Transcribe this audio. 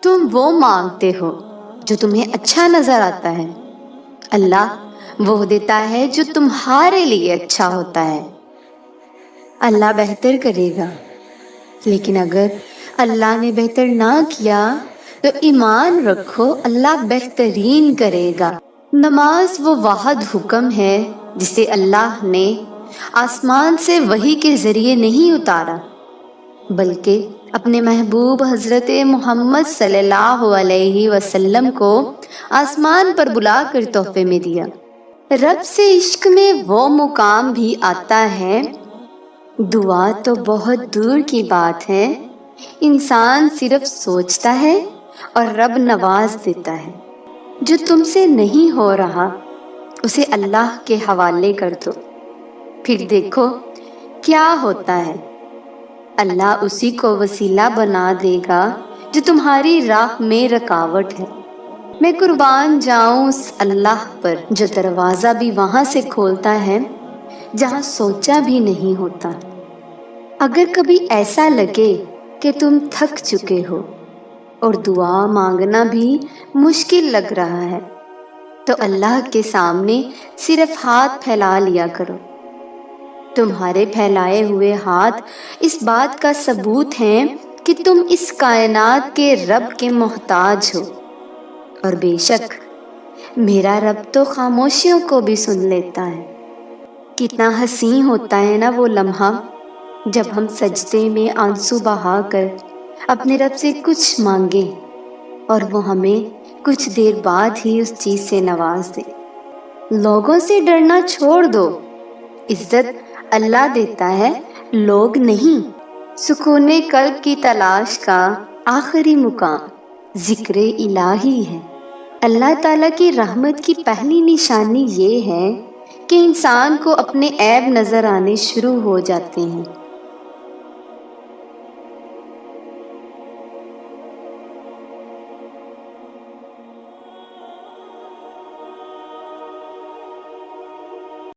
تم وہ مانگتے ہو جو تمہیں اچھا نظر آتا ہے، اللہ وہ دیتا ہے جو تمہارے لیے اچھا ہوتا ہے۔ اللہ بہتر کرے گا، لیکن اگر اللہ نے بہتر نہ کیا تو ایمان رکھو اللہ بہترین کرے گا۔ نماز وہ واحد حکم ہے جسے اللہ نے آسمان سے وحی کے ذریعے نہیں اتارا، بلکہ اپنے محبوب حضرت محمد صلی اللہ علیہ وسلم کو آسمان پر بلا کر تحفے میں دیا۔ رب سے عشق میں وہ مقام بھی آتا ہے، دعا تو بہت دور کی بات ہے، انسان صرف سوچتا ہے اور رب نواز دیتا ہے۔ جو تم سے نہیں ہو رہا اسے اللہ کے حوالے کر دو، پھر دیکھو کیا ہوتا ہے، اللہ اسی کو وسیلہ بنا دے گا جو تمہاری راہ میں رکاوٹ ہے۔ میں قربان جاؤں اس اللہ پر جو دروازہ بھی وہاں سے کھولتا ہے جہاں سوچا بھی نہیں ہوتا۔ اگر کبھی ایسا لگے کہ تم تھک چکے ہو اور دعا مانگنا بھی مشکل لگ رہا ہے تو اللہ کے سامنے صرف ہاتھ پھیلا لیا کرو۔ تمہارے پھیلائے ہوئے ہاتھ اس بات کا ثبوت ہیں کہ تم اس کائنات کے رب کے محتاج ہو، اور بے شک میرا رب تو خاموشیوں کو بھی سن لیتا ہے۔ کتنا حسین ہوتا ہے نا وہ لمحہ جب ہم سجدے میں آنسو بہا کر اپنے رب سے کچھ مانگیں اور وہ ہمیں کچھ دیر بعد ہی اس چیز سے نواز دے۔ لوگوں سے ڈرنا چھوڑ دو، عزت اللہ دیتا ہے، لوگ نہیں۔ سکون قلب کی تلاش کا آخری مقام ذکر الہی ہے۔ اللہ تعالیٰ کی رحمت کی پہلی نشانی یہ ہے کہ انسان کو اپنے عیب نظر آنے شروع ہو جاتے ہیں۔